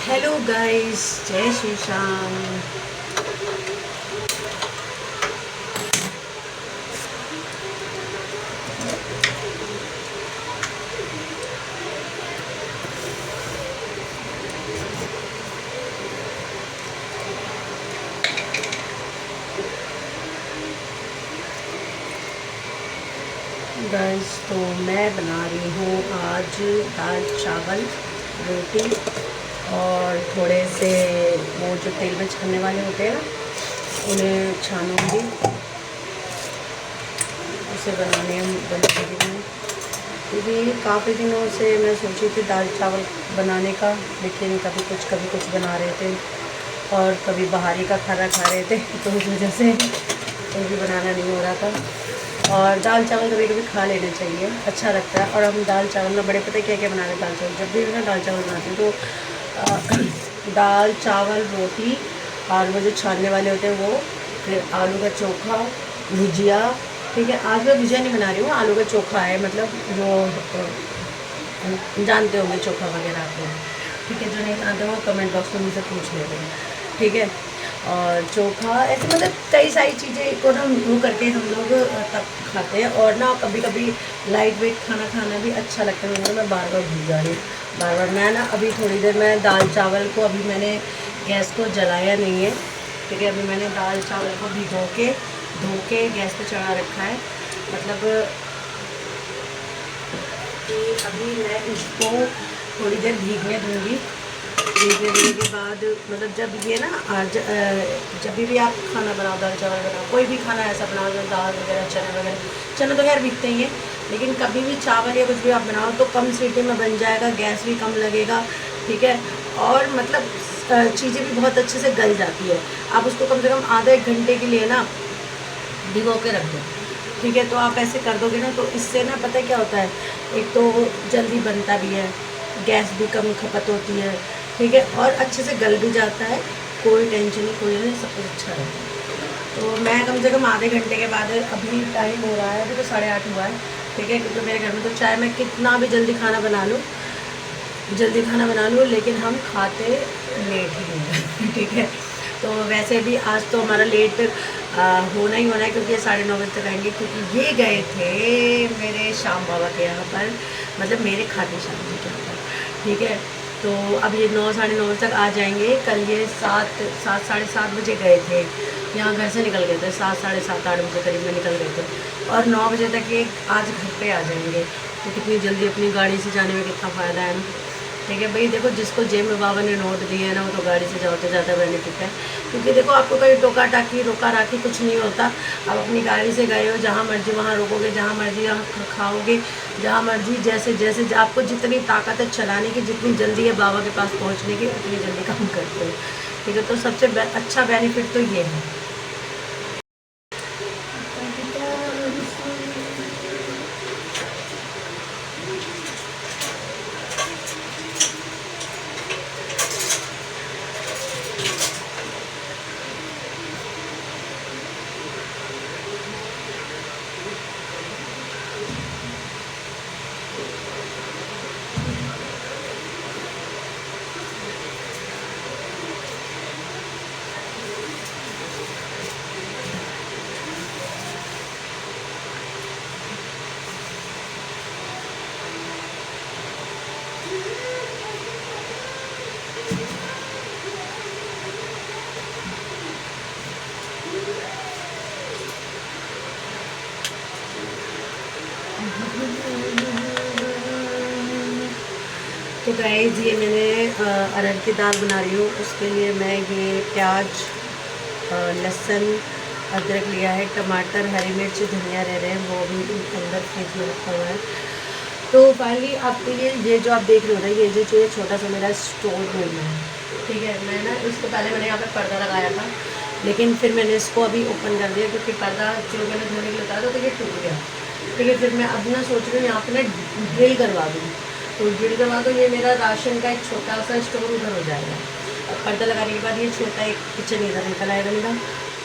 Hello guys, जय Shri Shyam. Guys, तो मैं बना रही हूँ आज दाल चावल रोटी और थोड़े से वो जो तेल में छानने वाले होते हैं ना, उन्हें छानूंगी। उसे बनाऊंगी मैं, क्योंकि काफ़ी दिनों से मैं सोची थी दाल चावल बनाने का, लेकिन कभी कुछ बना रहे थे और कभी बाहरी का खाना खा रहे थे, तो उस वजह से कोई भी बनाना नहीं हो रहा था। और दाल चावल कभी कभी खा लेना चाहिए, अच्छा लगता है। और हम दाल चावल में बड़े पता क्या क्या बना रहे हैं। दाल चावल जब भी मैं दाल चावल बनाती हूँ तो दाल चावल रोटी और वो जो छानने वाले होते हैं वो, फिर आलू का चोखा, भुजिया। ठीक है, आज मैं भुजिया नहीं बना रही हूँ, आलू का चोखा है, मतलब वो जानते होंगे चोखा वगैरह आपको। ठीक है, जो नहीं जानते हो कमेंट बॉक्स में मुझसे पूछ लेते हैं। ठीक है, और चोखा ऐसे मतलब कई सारी चीज़ें को ना वो करके हम लोग तब खाते हैं। और ना कभी कभी लाइट वेट खाना खाना भी अच्छा लगता है। मतलब मैं बार बार भूल जा रही हूँ, बार बार। मैं ना अभी थोड़ी देर मैं दाल चावल को, अभी मैंने गैस को जलाया नहीं है। ठीक है, अभी मैंने दाल चावल को भिगो के धो के गैस पे चढ़ा रखा है। मतलब कि अभी मैं इसको थोड़ी देर भीगने दूँगी। भीगने देने के बाद मतलब जब ये ना जब भी आप खाना बनाओ, दाल चावल बनाओ, कोई भी खाना ऐसा बनाओ जो दाल वगैरह चने वगैरह, चने तो खैर भीगते ही हैं, लेकिन कभी भी चावल या कुछ भी आप बनाओ तो कम सीटी में बन जाएगा, गैस भी कम लगेगा। ठीक है, और मतलब चीज़ें भी बहुत अच्छे से गल जाती है। आप उसको कम से कम आधा एक घंटे के लिए ना भिगो के रख दो। ठीक है, तो आप ऐसे कर दोगे ना, तो इससे ना पता है क्या होता है, एक तो जल्दी बनता भी है, गैस भी कम खपत होती है। ठीक है, और अच्छे से गल भी जाता है, कोई टेंशन नहीं, कोई नहीं, सब कुछ अच्छा रहता है। तो मैं कम से कम आधे घंटे के बाद, अभी टाइम हो रहा है, अभी तो 8:30 हुआ है। ठीक है, क्योंकि मेरे घर में तो चाहे मैं कितना भी जल्दी खाना बना लूँ, लेकिन हम खाते लेट ही हैं। ठीक है, तो वैसे भी आज तो हमारा लेट होना ही होना है, क्योंकि ये 9:30 बजे तक आएंगे, क्योंकि ये गए थे मेरे श्याम बाबा के यहाँ पर, मतलब मेरे खाटू श्याम जी के यहाँ पर। ठीक है, तो अब ये 9 साढ़े 9 बजे तक आ जाएंगे। कल ये 7 साढ़े 7 बजे गए थे, यहाँ घर से निकल गए थे 7 साढ़े 7 8 बजे करीब में निकल गए थे, और 9 बजे तक ये आज घर पे आ जाएंगे। तो कितनी जल्दी अपनी गाड़ी से जाने में कितना फ़ायदा है ना। ठीक है भाई, देखो जिसको जेब में बाबा ने नोट दिए हैं ना, वो तो गाड़ी से जाओ तो ज़्यादा बेनिफिट है। क्योंकि देखो आपको कहीं टोका टाकी रोका राखी कुछ नहीं होता। आप अपनी गाड़ी से गए हो, जहाँ मर्जी वहाँ रुकोगे, जहाँ मर्जी यहाँ खाओगे, जहाँ मर्जी जैसे जैसे आपको जितनी ताकत है चलाने की, जितनी जल्दी है बाबा के पास पहुँचने की, उतनी जल्दी काम करते हो। ठीक है, तो सबसे अच्छा बेनिफिट तो ये है। तो गाइस, ये मैंने अरहर की दाल बना रही हूँ, उसके लिए मैं ये प्याज, लहसुन, अदरक लिया है, टमाटर, हरी मिर्च, धनिया रह रहे हैं, वो भी अंदर फ्रिज में रखा हुआ है। तो फाइनली आपको ये जो आप देख रहे हो ना, ये जो छोटा सा मेरा स्टोर रूम है। ठीक है, मैं ना इसको पहले मैंने यहाँ पर पर्दा लगाया था, लेकिन फिर मैंने इसको अभी ओपन कर दिया, क्योंकि पर्दा जो मैंने धोने के लिए बताया था तो ये टूट गया। ठीक है, फिर मैं अब ना सोच रही हूँ यहाँ पर ना ड्रिल करवा दूँ। तो ड्रिल करवा तो ये मेरा राशन का एक छोटा सा स्टोर उधर हो जाएगा। और पर्दा लगाने के बाद ये छोटा एक किचन इधर निकल आएगा मेरा।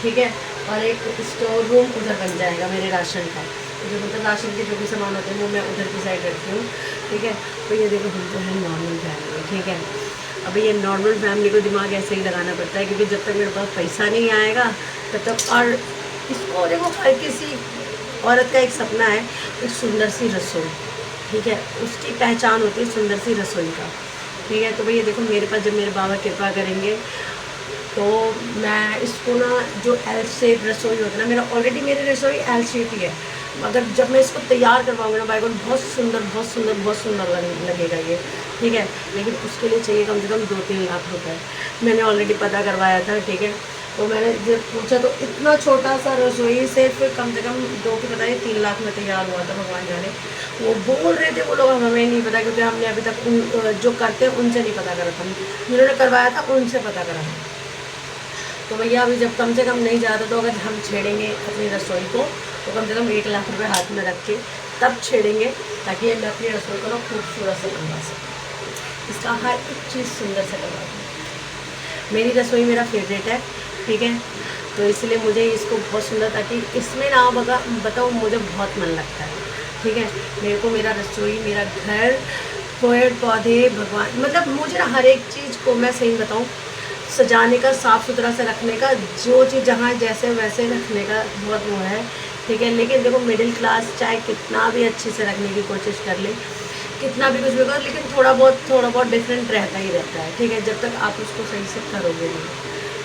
ठीक है, और एक स्टोर रूम उधर बन जाएगा मेरे राशन का। जो मतलब राशन के जो भी सामान होते हैं वो मैं उधर की साइड रखती हूँ। ठीक है, तो ये देखो हम जो है नॉर्मल फैमिली। ठीक है, अभी ये नॉर्मल फैमिली को दिमाग ऐसे ही लगाना पड़ता है, क्योंकि जब तक मेरे पास पैसा नहीं आएगा तब तक। और इसको देखो, हर किसी औरत का एक सपना है एक सुंदर सी रसोई, ठीक है, उसकी पहचान होती है सुंदर सी रसोई का, ठीक है। तो भैया देखो, मेरे पास जब मेरे बाबा कृपा करेंगे तो मैं इसको ना, जो एल शेप रसोई होती है ना, मेरा ऑलरेडी मेरी रसोई एल शेप ही है, मगर जब मैं इसको तैयार करवाऊँगी ना, बाई गॉड बहुत सुंदर बहुत सुंदर बहुत सुंदर लगेगा ये, ठीक है। लेकिन उसके लिए चाहिए कम से कम 2-3 लाख रुपए। मैंने ऑलरेडी पता करवाया था, ठीक है। तो मैंने जब पूछा तो इतना छोटा सा रसोई सिर्फ कम से कम 2 की बताइए 3 लाख में तैयार हुआ था, भगवान जाने। वो बोल रहे थे वो लोग, हमें नहीं पता, क्योंकि हमने अभी तक जो करते हैं उनसे नहीं पता करा था, जिन्होंने करवाया था उनसे पता करा था। तो भैया अभी जब कम से कम नहीं जाता, तो अगर हम छेड़ेंगे अपनी रसोई को तो कम से कम 1 लाख रुपए हाथ में रख के तब छेड़ेंगे, ताकि मैं अपनी रसोई को ना खूबसूरत से बनवा सकूँ, इसका हर एक चीज़ सुंदर से करवा दूँ। मेरी रसोई मेरा फेवरेट है, ठीक है। तो इसलिए मुझे इसको बहुत सुंदर, ताकि इसमें ना बताओ मुझे बहुत मन लगता है, ठीक है। मेरे को मेरा रसोई, मेरा घर, पेड़ पौधे, भगवान, मतलब मुझे ना हर एक चीज़ को, मैं सही बताऊँ, सजाने का, साफ़ सुथरा से रखने का, जो चीज़ जहाँ जैसे वैसे रखने का बहुत वो है, ठीक है। लेकिन देखो, मिडिल क्लास चाहे कितना भी अच्छे से रखने की कोशिश कर ले, कितना भी कुछ भी करो, लेकिन थोड़ा बहुत डिफरेंट रहता ही रहता है, ठीक है, जब तक आप उसको सही से करोगे नहीं,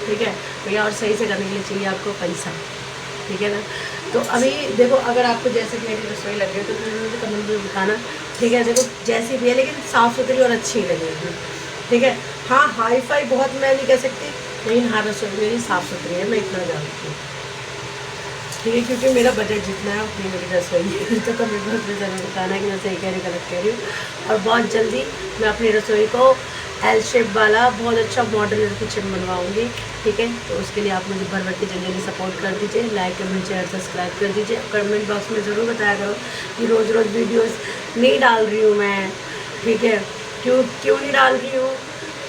ठीक है भैया। और सही से करने के लिए चाहिए आपको पैसा, ठीक है ना। तो अभी देखो, अगर आपको जैसे कि मेरी रसोई लग रही है तो फिर मुझे कमेंट में बताना, ठीक है। देखो जैसी भी है, लेकिन साफ़ सुथरी और अच्छी लगेगी, ठीक है। हाँ, हाई फाई बहुत मैं नहीं कह सकती, लेकिन हाँ, रसोई मेरी साफ़ सुथरी है, मैं इतना जानती हूँ, ठीक है, क्योंकि मेरा बजट जितना है उतनी मेरी रसोई है। तो कमेंट बॉक्स में ज़रूर बताना कि मैं सही कह रही गलत कह रही हूँ। और बहुत जल्दी मैं अपनी रसोई को एल शेप वाला बहुत अच्छा मॉडलर किचन बनवाऊँगी, ठीक है। तो उसके लिए आप मुझे भर के जल्दी सपोर्ट कर दीजिए, लाइक कमेंट शेयर सब्सक्राइब कर दीजिए। कमेंट बॉक्स में ज़रूर बताया करो कि रोज़ रोज़ वीडियोज़ नहीं डाल रही हूँ मैं, ठीक है। क्यों नहीं डाल रही हूँ?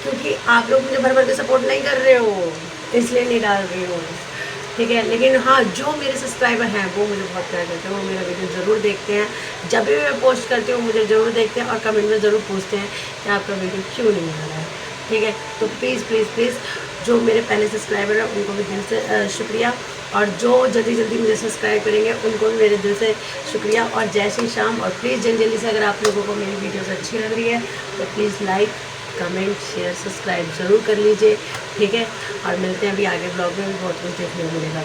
क्योंकि आप लोग मुझे भर के सपोर्ट नहीं कर रहे हो, इसलिए नहीं डाल रही हूँ, ठीक है। लेकिन हाँ, जो मेरे सब्सक्राइबर हैं वो मुझे बहुत प्यार करते हैं, वो मेरा वीडियो ज़रूर देखते हैं, जब भी मैं पोस्ट करती हूँ मुझे ज़रूर देखते हैं और कमेंट में ज़रूर पूछते हैं कि आपका वीडियो क्यों नहीं आ रहा है, ठीक है। तो प्लीज़ प्लीज़ प्लीज़, जो मेरे पहले सब्सक्राइबर हैं उनको भी दिल से शुक्रिया, और जो जल्दी जल्दी मुझे सब्सक्राइब करेंगे उनको भी मेरे दिल से शुक्रिया और जय श्री श्याम। और प्लीज़ जल्दी से, अगर आप लोगों को मेरी वीडियोस अच्छी लग रही है तो please like comment share subscribe ज़रूर कर लीजिए, ठीक है। और मिलते हैं अभी आगे ब्लॉग में, भी बहुत कुछ देखने को मिलेगा।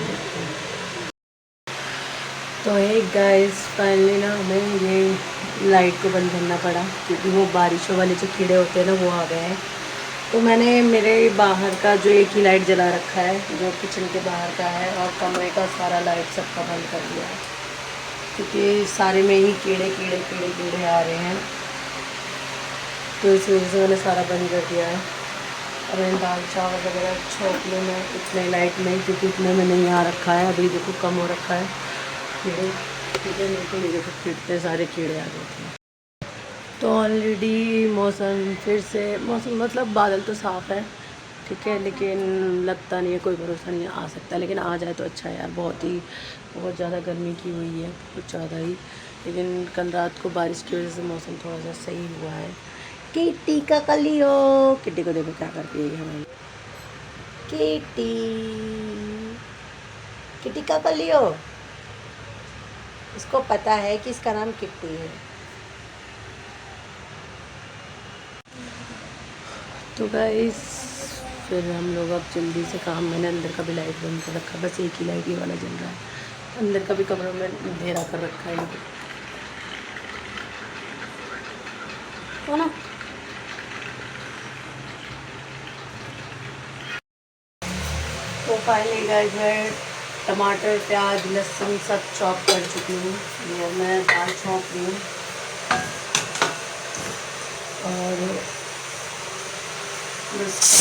तो एक गाइस, फाइनली ना हमें ये लाइट को बंद करना पड़ा, क्योंकि वो बारिशों वाले जो कीड़े होते हैं ना वो आ गए हैं। तो मैंने मेरे बाहर का जो एक ही लाइट जला रखा है, जो किचन के बाहर का है, और कमरे का सारा लाइट सबका बंद कर दिया है, क्योंकि सारे में ही कीड़े कीड़े कीड़े कीड़े आ रहे हैं। तो इस वजह से मैंने सारा बंद कर दिया है। और मैंने दाल चावल वगैरह छोंक लूँ मैं इतने लाइट में, क्योंकि इतने में नहीं आ रखा है, अभी देखो कम हो रखा है कीड़े, ठीक है। नहीं तो ये देखो कितने सारे कीड़े आ गए थे। तो ऑलरेडी मौसम फिर से, मौसम मतलब बादल तो साफ़ है, ठीक है, लेकिन लगता नहीं है, कोई भरोसा नहीं है, आ सकता है, लेकिन आ जाए तो अच्छा है यार। बहुत ज़्यादा गर्मी की हुई है, कुछ ज़्यादा ही। लेकिन कल रात को बारिश की वजह से मौसम थोड़ा सा सही हुआ है। किट्टी का कलियो, किट्टी को देखो क्या करती है हमारी किट्टी, किट्टी का कलियो, इसको पता है कि इसका नाम किट्टी है। तो गाइस, फिर हम लोग अब जल्दी से काम, मैंने अंदर का भी लाइट बंद कर रखा, बस एक ही लाइट ये वाला जल रहा है, अंदर का भी कमरों में अंधेरा कर रखा है तो ना। तो फाइनली गाइस, मैं टमाटर प्याज लहसुन सब चॉप कर चुकी हूँ, ये मैं दाल छोंक रही हूँ। और बस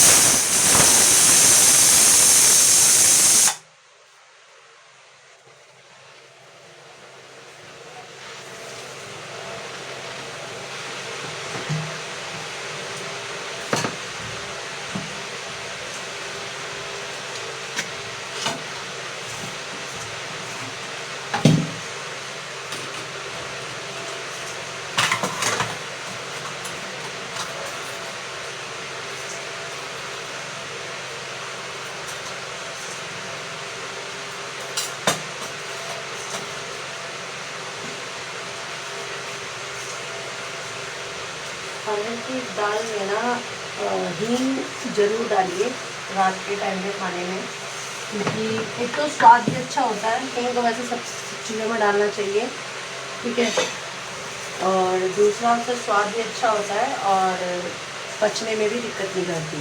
अरहर की दाल में ना हींग जरूर डालिए रात के टाइम में खाने में, क्योंकि एक तो स्वाद भी अच्छा होता है। हींग तो वैसे सब चीज़ों में डालना चाहिए, ठीक है। और दूसरा उससे स्वाद भी अच्छा होता है और पचने में भी दिक्कत नहीं करती।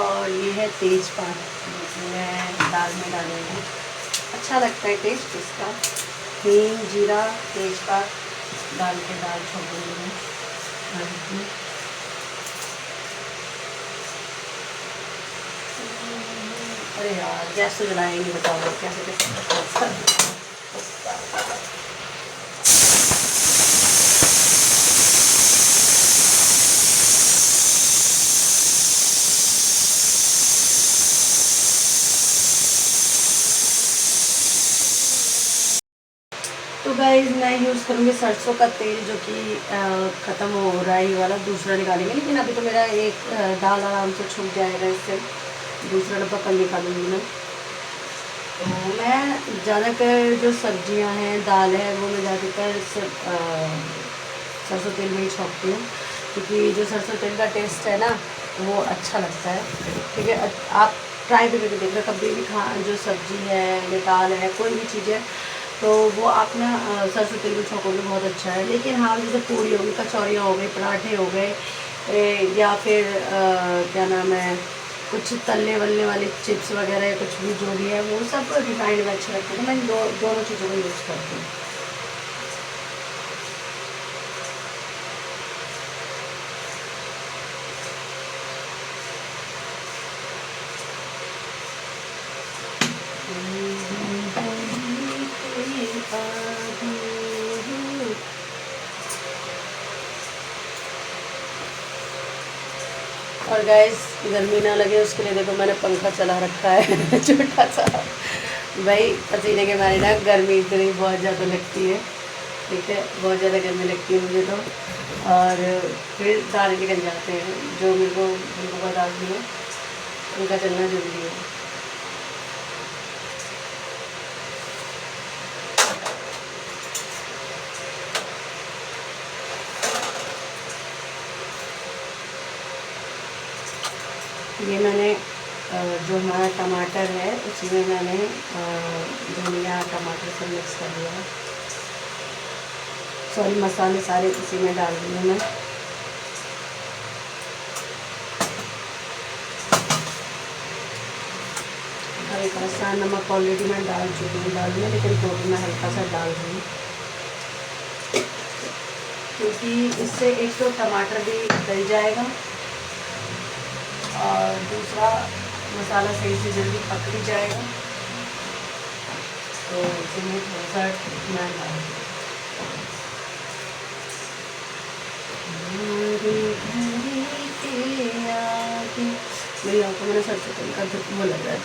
और ये है तेज़पात, मैं दाल में डालूँगी, अच्छा लगता है टेस्ट इसका। हींग, जीरा, तेज़पात डाल के दाल छोड़ूँगी मैं। अरे यार गैस तो जलाएंगे, बताओ कैसे कैसे। तो गाइस मैं यूज़ करूँगी सरसों का तेल, जो कि ख़त्म हो रहा है, ये वाला दूसरा निकालेंगे। लेकिन अभी तो मेरा एक दाल आराम से छूट जाएगा, इससे दूसरा डब्बा कल निकालूंगी मैं। तो मैं ज़्यादातर जो सब्जियां हैं, दाल है, वो मैं ज़्यादातर सरसों तेल में ही छौंकती हूँ, क्योंकि जो सरसों तेल का टेस्ट है ना वो अच्छा लगता है, ठीक है। आप ट्राई भी करके देख लो, कभी भी खा जो सब्ज़ी है या दाल है, कोई भी चीज़ है, तो वो आप ना सरसों तेल में छौंकोगे, बहुत अच्छा है। लेकिन हाँ, जैसे पूड़ी हो गई, कचौरियाँ हो गई, पराठे हो गए, या फिर क्या नाम है, कुछ तलने वलने वाले चिप्स वगैरह या कुछ भी जो भी है, वो सब रिफाइंड में अच्छे लगते हैं। तो मैं दोनों चीज़ों को यूज़ करती हूँ। और गैस गर्मी ना लगे उसके लिए देखो मैंने पंखा चला रखा है छोटा सा। भाई पसीने के मारे ना गर्मी इतनी बहुत ज़्यादा लगती है, ठीक है, बहुत ज़्यादा गर्मी लगती है मुझे तो। और फिर दाने निकल जाते हैं, जो मेरे को उनको बर्दाश्त नहीं है, उनका चलना जरूरी है। ये मैंने जो हमारा टमाटर है उसी में मैंने धनिया टमाटर सब मिक्स कर दिया है। सॉरी, मसाले सारे इसी में डाल दिए मैं। हल्का सा नमक ऑलरेडी मैं डाल चुकी हूँ दाल में, लेकिन तो भी मैं हल्का सा डाल रही हूँ, क्योंकि इससे एक तो टमाटर भी गल जाएगा और दूसरा मसाला सही से जल्दी पक भी जाएगा। तो इसमें थोड़ा सा मैं डाल मेरी आँखों में सरसों तेल का वो लग रहा है,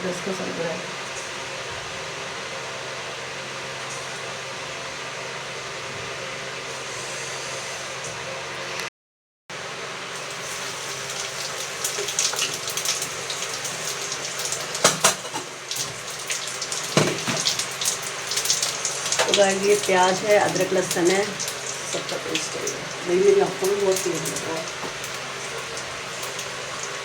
दस का सर रहा है। तो ये प्याज है, अदरक लहसुन है, सबका पेस्ट है। मेरी आँखों में बहुत तेज लग रहा है।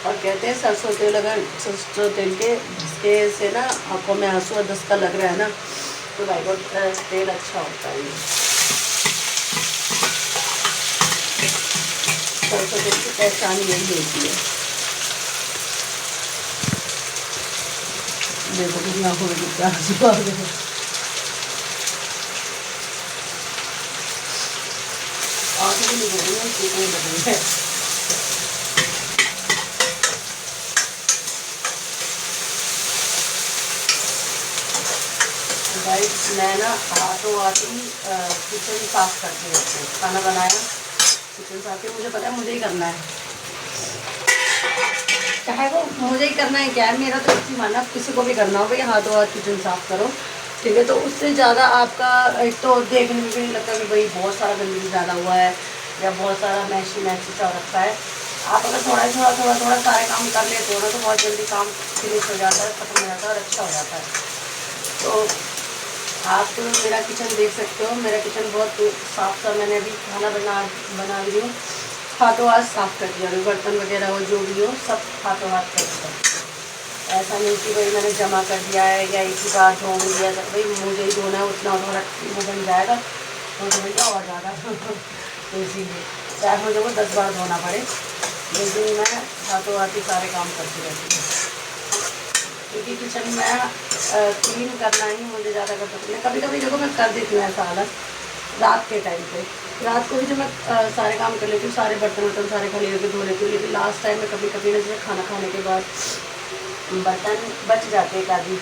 और कहते हैं सरसों तेल, अगर सरसों तेल के झटके से ना आँखों में आंसू और दस्ता लग रहा है ना, तो भाई बहुत तेल अच्छा होता है ये। सरसों तेल की पहचान यही होती है। देखो कितनी आँखों में कितना आंसू आ गए। आँखें भी नहीं लग रही है। भाई मैं ना हाथों हाथ ही किचन साफ करती हूँ। खाना बनाया, किचन साफ किया, मुझे पता है मुझे ही करना है, चाहे वो मुझे ही करना है। क्या है, मेरा तो इसी मानना, किसी को भी करना हो भाई हाथों हाथ किचन साफ करो, ठीक है। तो उससे ज़्यादा आपका एक तो देखने में भी नहीं लगता कि भाई बहुत सारा गंदगी ज़्यादा हुआ है या बहुत सारा मैशी सा रखा है। आप अगर थोड़ा सारे काम कर लेते हो ना तो बहुत जल्दी काम फिनिश हो जाता है, ख़त्म हो जाता है और अच्छा हो जाता है। तो आप तो मेरा किचन देख सकते हो, मेरा किचन बहुत साफ सा, मैंने अभी खाना बना रही हूँ, हाथों हाथ साफ़ कर दिया, बर्तन वगैरह हो जो भी हो सब हाथों हाथ कर दिया। ऐसा नहीं कि भाई मैंने जमा कर दिया है या एक ही बार धो दिया, तो भाई मुझे ही धोना है, उतना थोड़ा वो बन जाएगा तो भैया और ज़्यादा तो इसीलिए चाहे मुझे वो 10 बार धोना पड़े, लेकिन मैं हाथों हाथ ही सारे काम करती रहती हूँ, क्योंकि किचन में क्लीन करना ही मुझे ज़्यादा कर सकती है। कभी कभी देखो मैं कर देती हूँ ऐसा हालत, रात के टाइम पे, रात को भी जब मैं सारे काम कर लेती हूँ, सारे बर्तन वर्तन सारे खाली करके धो लेती हूँ, लेकिन लास्ट टाइम में कभी कभी ना जैसे खाना खाने के बाद बर्तन बच जाते एक आदि,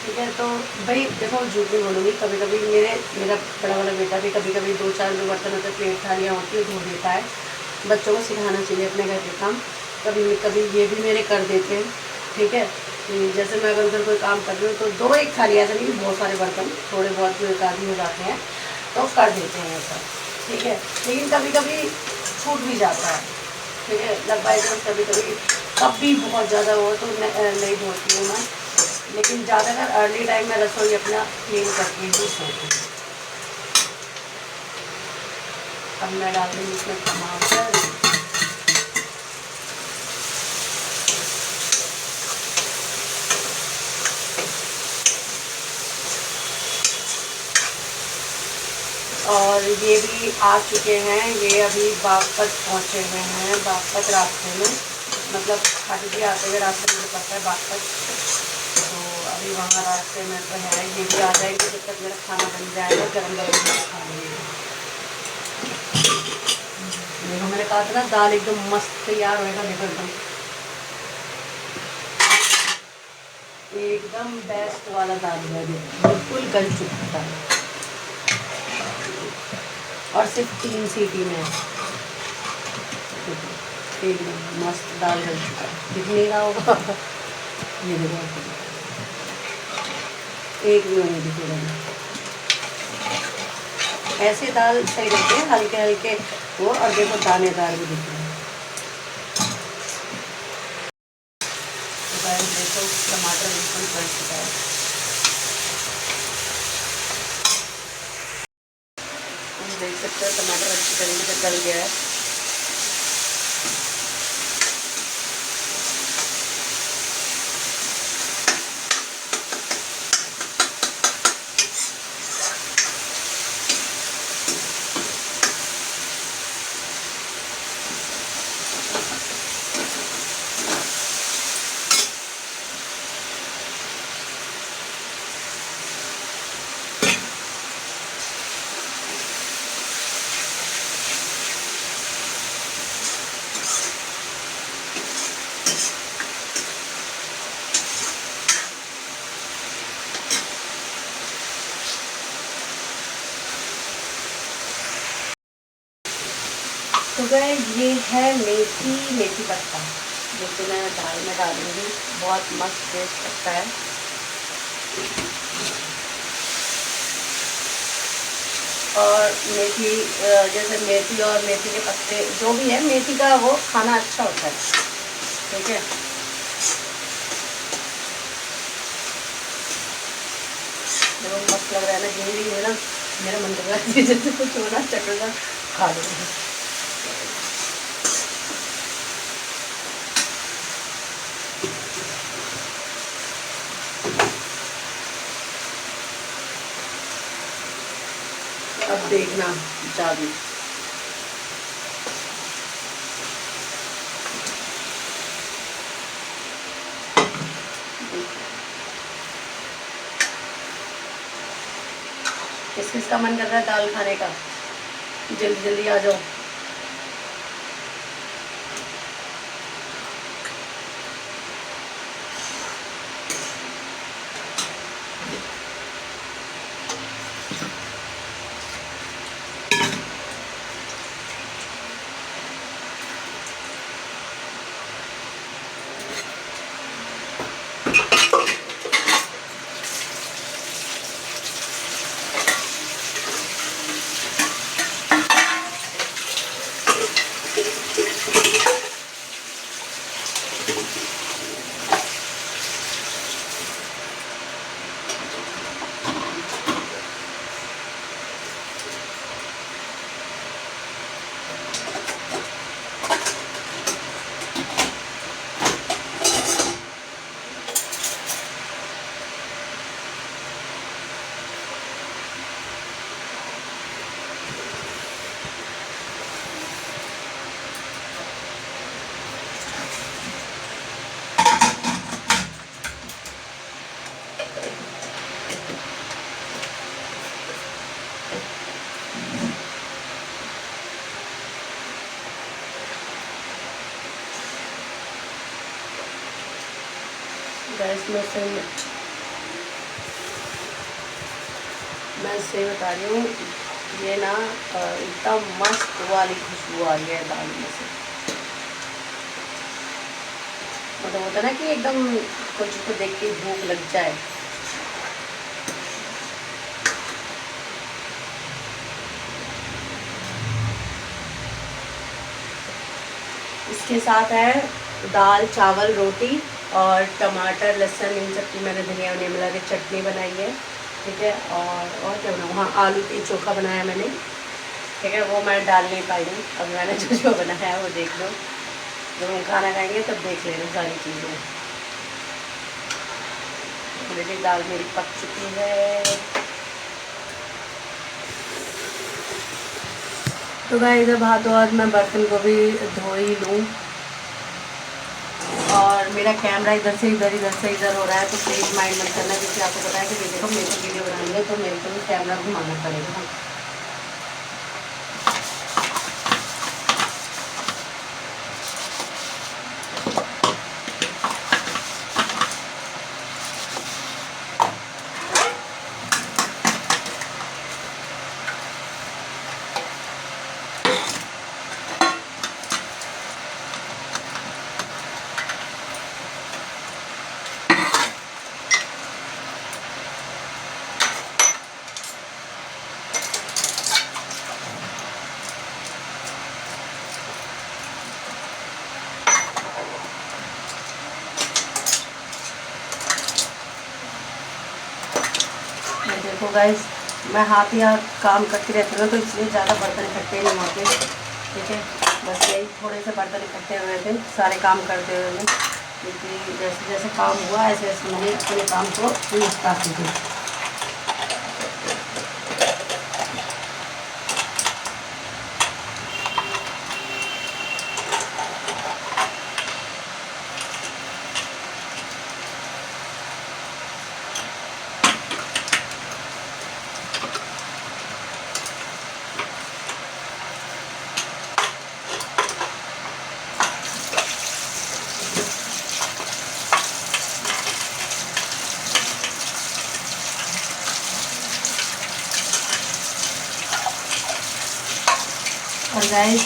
ठीक है, तो भाई देखो झूठ नहीं बोलूँगी, कभी कभी मेरा बड़ा वाला बेटा भी कभी कभी 2-4 जो बर्तन होते प्लेट थालियाँ होती है धो देता है। बच्चों को सिखाना चाहिए अपने घर के काम, कभी कभी ये भी मेरे कर देते हैं, ठीक है। जैसे मैं अगर उधर कोई काम कर रही हूँ तो 2-1 थाली, ऐसा नहीं कि बहुत सारे बर्तन, थोड़े बहुत जो एक आदमी हो जाते हैं तो कर देते हैं ऐसा, ठीक है। लेकिन कभी कभी छूट भी जाता है, ठीक है, लग बाई चांस कभी बहुत ज़्यादा हो तो नहीं धोती हूँ मैं, लेकिन ज़्यादातर अर्ली टाइम में रसोई अपना क्लीन करके ही सोती हूँ। अब मैं डाल दूँगी इसमें टमाटर, और ये भी आ चुके हैं, ये अभी बागपत पहुँचे हुए हैं, बागपत रास्ते में, मतलब खाटी जी आते हुए रास्ते में पड़ता है बागपत, तो अभी वहाँ रास्ते में तो है, ये भी आ जाएंगे, जब तक मेरा खाना बन जाएगा गरम गरम खा लेंगे। देखो मैंने कहा था ना दाल एकदम मस्त तैयार होएगा, देखो एकदम बेस्ट वाला दाल है, बिल्कुल गल चुका था और सिर्फ 3 सीटी में एकदम मस्त दाल गल चुका है, दिख नहीं रहा होगा ये देखो, एक भी नहीं दिखेगा। ऐसे दाल सही रहती है, हल्के हल्के वो, और देखो दानेदार भी दिख रहे हैं। देखो टमाटर बिल्कुल गल चुका है, हम देख सकते हो टमाटर अच्छी तरीके से गल गया है। तो गए ये है मेथी पत्ता, जो कि मैं दाल में डालूँगी, बहुत मस्त टेस्ट लगता है। और मेथी, जैसे मेथी और मेथी के पत्ते जो भी है, मेथी का वो खाना अच्छा होता है, ठीक है। देखो मस्त लग रहा है ना, गिरी है ना, मेरा मन कर रहा है जैसे कुछ होना चटना खा लूँगी। अब देखना जादू, किस किस का मन कर रहा है दाल खाने का, जल्दी जल्दी आ जाओ। लहसुन, मैं सही बता रही हूँ, ये ना एकदम मस्त वाली खुशबू आ रही है दाल में से। मतलब होता है ना कि एकदम कुछ को देख के भूख लग जाए। इसके साथ है दाल चावल रोटी और टमाटर लहसुन इन सब की मैंने धनिया वनिया मिला के चटनी बनाई है। ठीक है, और क्या बनाऊँ, हाँ आलू की चोखा बनाया मैंने। ठीक है, वो मैं डाल नहीं पाई हूँ, अब मैंने जो जो बनाया है वो देख लो, जब हम खाना खाएंगे तब देख लेना सारी चीज़ें। ऑलरेडी दाल मेरी पक चुकी है। तो गाइस इधर भात आज मैं बर्तन को भी धो ही लूँ, और मेरा कैमरा इधर से इधर हो रहा है, तो प्लीज़ माइंड मत करना, क्योंकि आपको पता है कि देखो मेरे को वीडियो बनाएंगे तो मेरे को भी कैमरा घुमाना पड़ेगा। देखो गाइस, मैं हाथ ही हाथ काम करती रहती हूँ, तो इसलिए ज़्यादा बर्तन इकट्ठे नहीं होते। ठीक है, बस यही थोड़े से बर्तन इकट्ठे हुए थे सारे काम करते हुए में, क्योंकि जैसे जैसे काम हुआ ऐसे ऐसे मैंने अपने काम को निपटा दी। और गाइस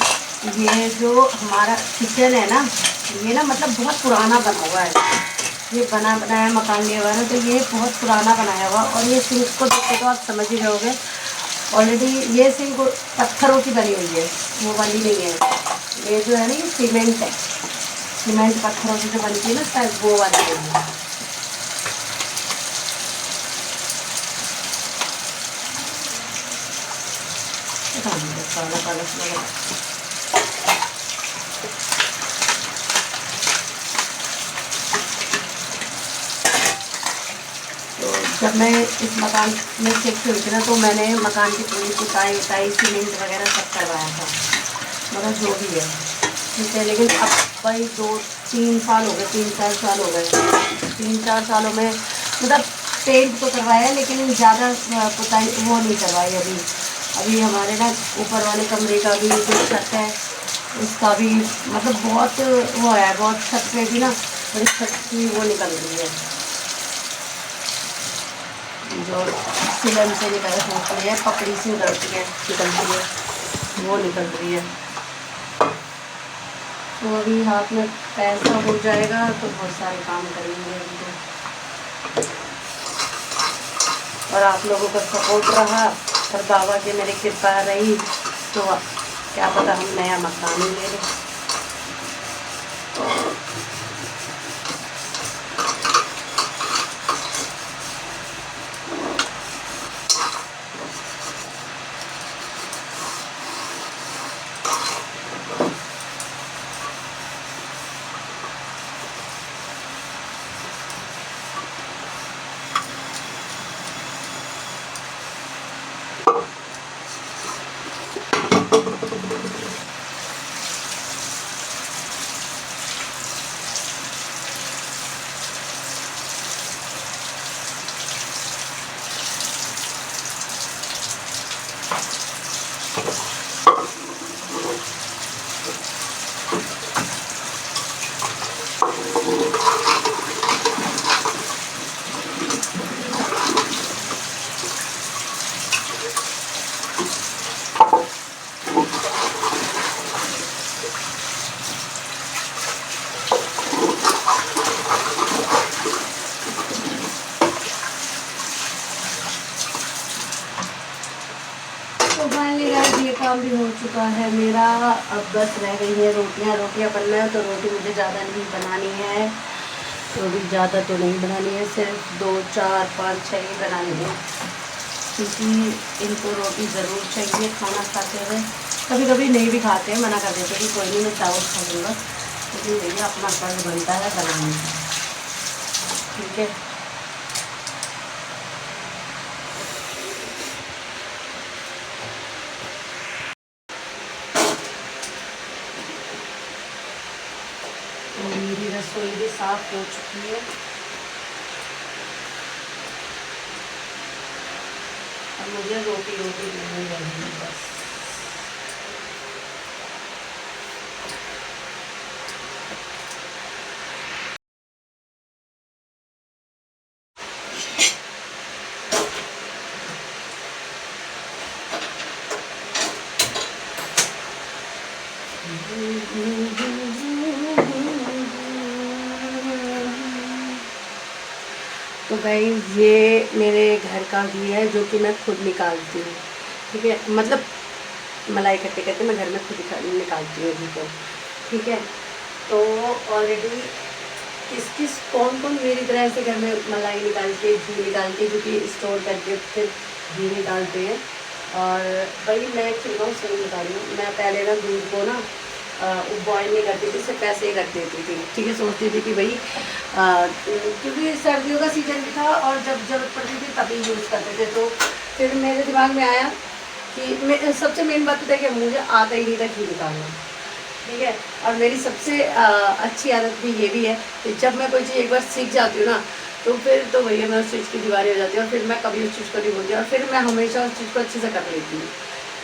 ये जो हमारा किचन है ना, ये ना मतलब बहुत पुराना बना हुआ है। ये बना बनाया मकान लिया हुआ है ना, तो ये बहुत पुराना बनाया हुआ, और ये सिंक को देखो तो आप समझ ही रहोगे। ऑलरेडी ये सिंक पत्थरों की बनी हुई है, वो वाली नहीं है। ये जो है ना, ये सीमेंट है, सीमेंट पत्थरों की जो बनती है ना शायद, वो वाली है। काला काला तो जब मैं इस मकान में शिफ्ट हुई थी ना, तो मैंने मकान की पूरी पुताई उताई सीमेंट वगैरह सब करवाया था, मतलब जो भी है। ठीक है, लेकिन अब भाई 2-3 साल हो गए, 3-4 साल हो गए। 3-4 सालों में मतलब पेंट तो करवाया, लेकिन ज़्यादा पुताई वो नहीं करवाई अभी। अभी हमारे ना ऊपर वाले कमरे का भी जो छत है, उसका भी मतलब बहुत वो है, बहुत छत पे भी ना बड़ी छत की वो निकल रही है, जो सिलन से निकल होती है, पकड़ी से निकलती है, वो निकल रही है। तो अभी हाथ में पैसा हो जाएगा तो बहुत सारे काम करेंगे अभी तो। और आप लोगों का सपोर्ट रहा और बाबा की मेरी कृपा रही, तो क्या पता हम नया मकान ही ले लें। काम भी हो चुका है मेरा। अब बस रह गई है रोटियां बनना है। तो रोटी मुझे ज़्यादा नहीं बनानी है, रोटी ज़्यादा तो नहीं बनानी है, सिर्फ 2 4 5 6 ही बनानी है, क्योंकि इनको रोटी ज़रूर चाहिए खाना खाते हुए। कभी कभी नहीं भी खाते हैं, मना कर देते कि कोई नहीं मैं चावल खा लूँगा, लेकिन भैया अपना फर्ज बनता है बनाने का। ठीक है, तो मेरी रसोई भी साफ़ हो चुकी है। अब मुझे रोटी बनानी है बस। तो गाइस ये मेरे घर का घी है जो कि मैं खुद निकालती हूँ। ठीक है, मतलब मलाई इकट्ठे करके मैं घर में खुद निकालती हूँ घी को। ठीक है, तो ऑलरेडी कौन कौन मेरी तरह से घर में मलाई निकाल के घी निकाल के जो कि स्टोर करके फिर घी निकालते हैं। और भाई मैं बताऊँ, सही बता रही हूँ, मैं पहले ना दूध को ना बॉयल नहीं करती थी, सिर्फ ऐसे ही रख देती थी। ठीक है, सोचती थी कि भाई क्योंकि सर्दियों का सीज़न भी था और जब ज़रूरत पड़ती थी तभी यूज़ करते थे। तो फिर मेरे दिमाग में आया कि सबसे मेन बात तो है कि मुझे आता ही नहीं था घी निकालना। ठीक है, और मेरी सबसे अच्छी आदत भी ये भी है कि जब मैं कोई चीज़ एक बार सीख जाती हूँ ना, तो फिर तो भैया मैं उस चीज़ की दीवानी हो जाती हूँ और फिर मैं कभी उस चीज़ को नहीं बोलती और फिर मैं हमेशा उस चीज़ को अच्छे से कर लेती हूँ।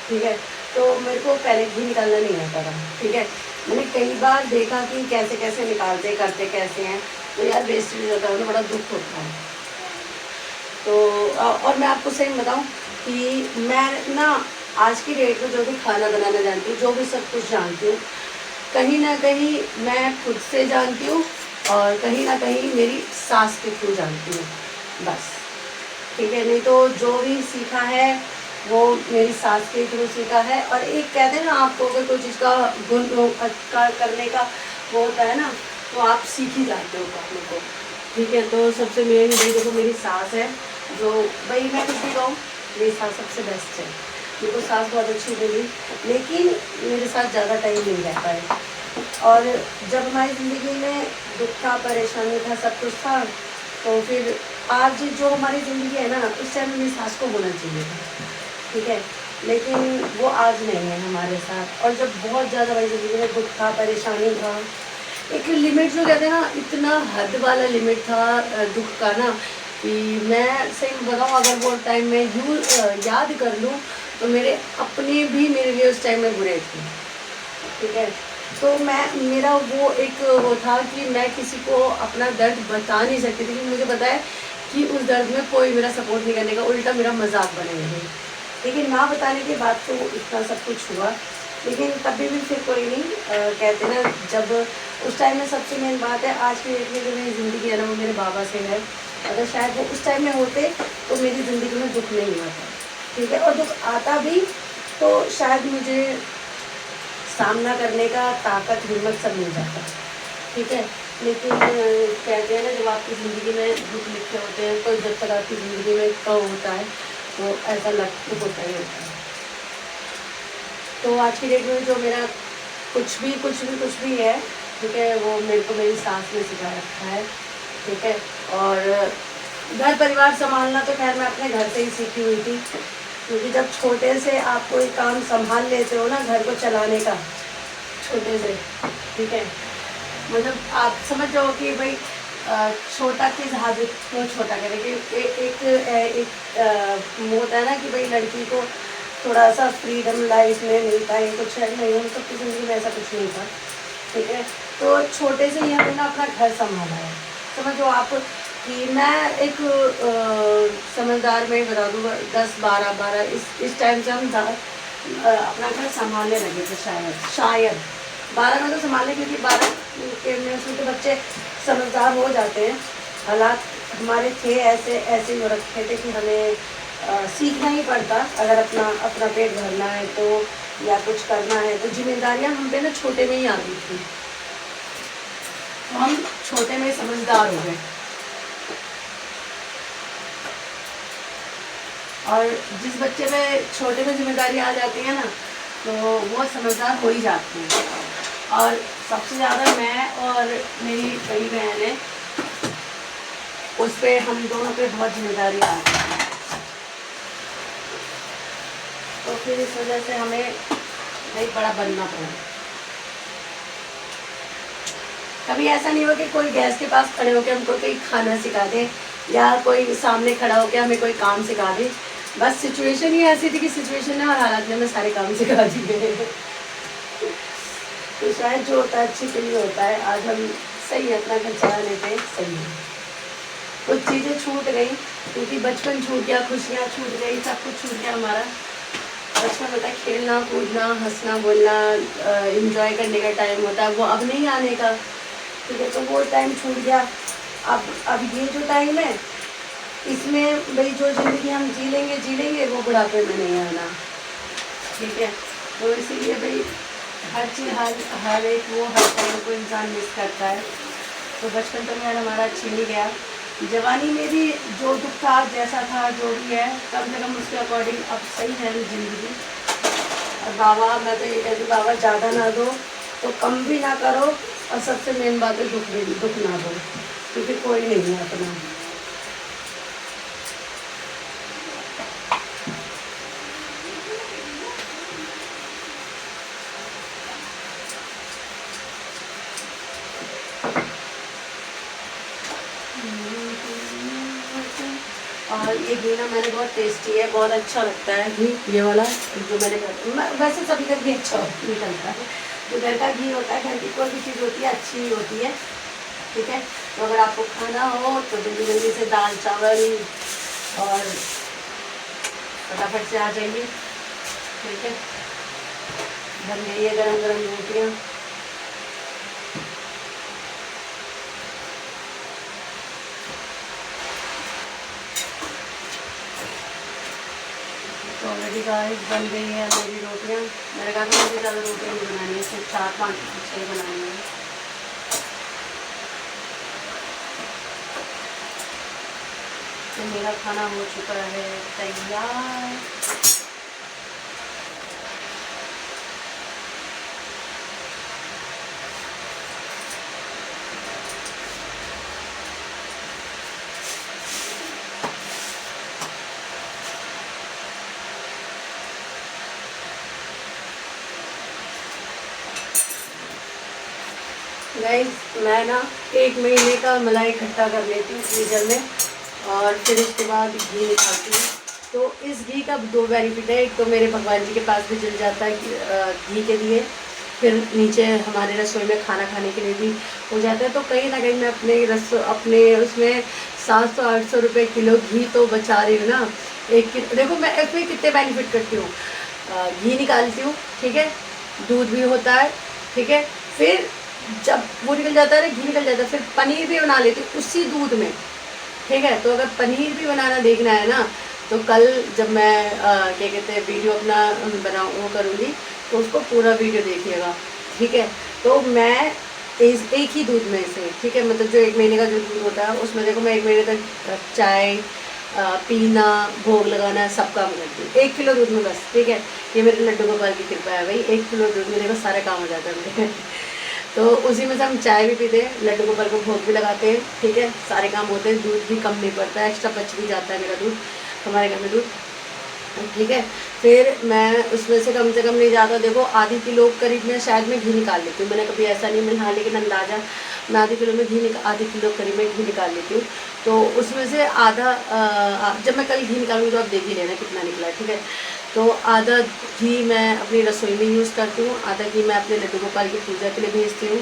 ठीक है, तो मेरे को पहले घी निकालना नहीं आता था। ठीक है, मैंने कई बार देखा कि कैसे कैसे निकालते करते कैसे हैं, तो यार वेस्टेज होता है, उन्हें बड़ा दुख होता है। तो और मैं आपको सही बताऊं कि मैं ना आज की डेट में जो भी खाना बनाना जानती हूँ, जो भी सब कुछ जानती हूँ, कहीं ना कहीं मैं खुद से जानती हूँ और कहीं ना कहीं मेरी सास के थ्रू जानती हूँ बस। ठीक है, नहीं तो जो भी सीखा है वो मेरी सास के थ्रू सीखा है। और एक कहते हैं ना, आपको अगर कोई चीज़ का गुण करने का वो होता है ना, तो आप सीख ही जाते हो काम को। ठीक है, तो सबसे मेन भाई देखो मेरी सास है, जो भाई मैं कुछ भी कहूँ, मेरी सास सबसे बेस्ट है। मेरे को सास बहुत अच्छी लगी, लेकिन मेरे साथ ज़्यादा टाइम नहीं रह पाए। और जब हमारी ज़िंदगी में दुख था, परेशानी था, सब कुछ था, तो फिर आज जो हमारी ज़िंदगी है ना, उस टाइम मेरी सास को होना चाहिए था। ठीक है, लेकिन वो आज नहीं है हमारे साथ। और जब बहुत ज़्यादा हमारी ज़िंदगी में दुख था, परेशानी था, एक लिमिट जो कहते हैं ना, इतना हद वाला लिमिट था दुख का ना, कि मैं सही बताऊँ अगर वो टाइम में याद कर लूँ तो मेरे अपने भी मेरे लिए उस टाइम में बुरे थे। ठीक है, तो मेरा वो एक वो था कि मैं किसी को अपना दर्द बता नहीं सकती थी, क्योंकि मुझे पता है कि उस दर्द में कोई मेरा सपोर्ट नहीं करने का, उल्टा मेरा मजाक बनेगा। लेकिन ना बताने के बाद तो इतना सब कुछ हुआ, लेकिन तभी भी फिर कोई नहीं। कहते ना, जब उस टाइम में सबसे मेन बात है, आज की डेट में जो मेरी ज़िंदगी है ना, वो मेरे बाबा से है। अगर शायद वो उस टाइम में होते तो मेरी ज़िंदगी में दुख नहीं आता। ठीक है, और दुख आता भी तो शायद मुझे सामना करने का ताकत, हिम्मत सब मिल जाता है। ठीक है, लेकिन कहते हैं ना, जब आपकी ज़िंदगी में दुख लिखे होते हैं, तो जब तक आपकी ज़िंदगी में कब होता है तो ऐसा लगता होता ही होता है। तो आज की डेट में जो मेरा कुछ भी है, ठीक है, वो मेरे को मेरी सास ने सिखा रखा है। ठीक है, और घर परिवार संभालना तो खैर मैं अपने घर से ही सीखी हुई थी, क्योंकि जब छोटे से आप कोई काम संभाल लेते हो ना, घर को चलाने का, छोटे से, ठीक है, मतलब आप समझ जाओ कि भाई छोटा किस हादत को छोटा करे कि वो होता है ना कि भाई लड़की को थोड़ा सा फ्रीडम लाइफ में मिलता है, कुछ है नहीं, हम सबकी ज़िंदगी में ऐसा कुछ नहीं था। ठीक है, तो छोटे से ही हमने ना अपना घर संभाला है। समझो आप कि मैं एक समझदार में बता दूँ, 10 12 इस टाइम से हम अपना घर संभालने लगे थे, शायद 12 में तो संभालने, क्योंकि 12 के में उसमें तो बच्चे समझदार हो जाते हैं। हालात हमारे थे ऐसे ही हो रखे थे कि हमें सीखना ही पड़ता, अगर अपना पेट भरना है तो या कुछ करना है, तो जिम्मेदारियां हम पे ना छोटे में ही आ गई थी, तो हम छोटे में समझदार हो गए। और जिस बच्चे पे छोटे में जिम्मेदारी आ जाती है ना, तो वो समझदार हो ही जाते हैं। और सबसे ज़्यादा मैं और मेरी बड़ी बहन है, उस पर हम दोनों पे बहुत जिम्मेदारी आ गई है। तो फिर इस वजह से हमें भाई बड़ा बनना पड़ा। कभी ऐसा नहीं हो कि कोई गैस के पास खड़े होकर हमको कोई खाना सिखा दे, या कोई सामने खड़ा होकर हमें कोई काम सिखा दे। बस सिचुएशन ही ऐसी थी कि सिचुएशन ने और हालात ने हमें सारे काम सिखा दिए। तो शायद जो होता है अच्छे के लिए होता है। आज हम सही अपना घर चला लेते हैं, सही है। कुछ चीज़ें छूट गई, क्योंकि बचपन छूट गया, खुशियाँ छूट गई, सब कुछ छूट गया हमारा। बचपन होता है खेलना कूदना, हंसना बोलना, एंजॉय करने का टाइम होता है, वो अब नहीं आने का। ठीक है, तो वो टाइम छूट गया। अब ये जो टाइम है, इसमें भाई जो ज़िंदगी हम जी लेंगे वो बुढ़ापे में नहीं आना। ठीक है, तो इसीलिए भाई हर चीज़ हर एक वो हर टाइम को इंसान मिस करता है। तो बचपन तो यार हमारा छीन ही गया। जवानी में भी जो दुख था, जैसा था, जो भी है, कम से कम उसके अकॉर्डिंग अब सही है ज़िंदगी। और बाबा, मैं तो ये कहती हूँ, बाबा ज़्यादा ना दो तो कम भी ना करो, और सबसे मेन बात है दुख ना दो, क्योंकि कोई नहीं है अपना। और ये घी ना मैंने बहुत टेस्टी है, बहुत अच्छा लगता है घी, ये वाला जो मैंने वैसे सभी का घी अच्छा निकलता है। जो घर का घी होता है, घर की कोई भी चीज़ होती है अच्छी ही होती है। ठीक है, तो अगर आपको खाना हो तो जल्दी जल्दी से दाल चावल और फटाफट से आ जाइए। ठीक है, घर में ये गरम गरम रोटियाँ। तो ऑलरेडी गाइस बन गई है मेरी रोटियाँ। मैंने कहा कि मुझे ज़्यादा रोटियाँ नहीं बनानी है, सिर्फ 4-5 6 बनानी है। तो मेरा खाना हो चुका है तैयार। गाइस मैं ना 1 महीने का मलाई इकट्ठा कर लेती हूँ फ्रीजर में, और फिर उसके बाद घी निकालती हूँ। तो इस घी का 2 बेनिफिट है। एक तो मेरे भगवान जी के पास भी जल जाता है घी के लिए, फिर नीचे हमारे रसोई में खाना खाने के लिए भी हो जाता है। तो कहीं ना कहीं मैं अपने उसमें 700-800 रुपये किलो घी तो बचा रही हूँ ना। देखो मैं इसमें कितने बेनिफिट करती हूँ। घी निकालती हूँ, ठीक है, दूध भी होता है, ठीक है, फिर जब वो निकल जाता है ना, घी निकल जाता है, फिर पनीर भी बना लेती हूँ उसी दूध में। ठीक है, तो अगर पनीर भी बनाना देखना है ना, तो कल जब मैं क्या कहते हैं वीडियो अपना वो करूँगी, तो उसको पूरा वीडियो देखिएगा। ठीक है, तो मैं एक ही दूध में से, ठीक है, मतलब जो 1 महीने का जो दूध होता है उसमें देखो मैं 1 महीने तक चाय पीना, भोग लगाना, सब काम करती हूँ 1 किलो दूध में बस। ठीक है, ये मेरे लड्डू गोपाल की कृपा है भाई। 1 किलो दूध में देखो सारे काम हो जाता है मेरे। तो उसी में से हम चाय भी पीते हैं, लड्डू गोपाल को भोग भी लगाते हैं। ठीक है, सारे काम होते हैं, दूध भी कम नहीं पड़ता है, एक्स्ट्रा बच भी जाता है मेरा दूध, हमारे घर में दूध। ठीक है, फिर मैं उसमें से कम नहीं ज़्यादा देखो आधी किलो करीब में शायद मैं घी निकाल लेती हूँ। मैंने कभी ऐसा नहीं मिला, हाँ, लेकिन अंदाज़ा मैं आधी किलो में आधी किलो करीब में घी निकाल लेती हूँ। तो उसमें से आधा जब मैं कल घी निकालूँगी तो आप देख ही लेना कितना निकला है। ठीक है, तो आधा घी मैं अपनी रसोई में यूज़ करती हूँ, आधा घी मैं अपने लड्डू गोपाल की पूजा के लिए भेजती हूँ।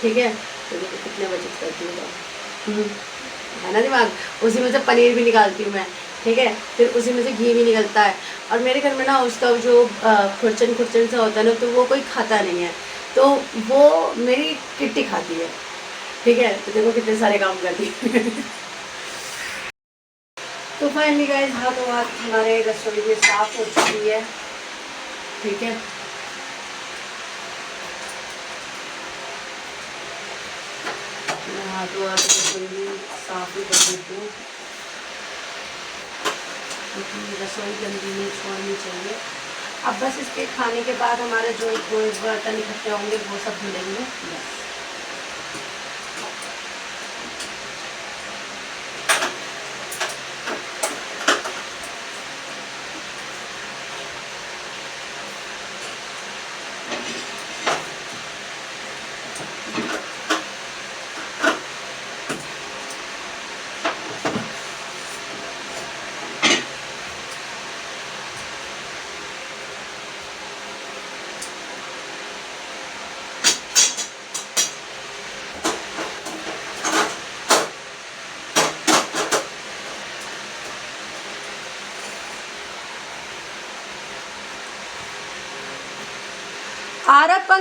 ठीक है, तो देखो कितने बचत करती हूँ, है ना दिमाग। उसी में से पनीर भी निकालती हूँ मैं। ठीक है, फिर उसी में से घी भी निकलता है। और मेरे घर में ना उसका जो खुरचन सा होता है ना, तो वो कोई खाता नहीं है, तो वो मेरी किट्टी खाती है। ठीक है, तो देखो कितने सारे काम करती है। तो फाइनली गाइस हाथों हाथ हमारे रसोई में साफ़ हो चुकी है। ठीक है, तो आज जल्दी साफ ही कर देती हूँ क्योंकि रसोई गंदी नहीं छोड़नी चाहिए। अब बस इसके खाने के बाद हमारे जो एक दो बर्तन इकट्ठे होंगे वो सब धुलेंगे बस। आ रहा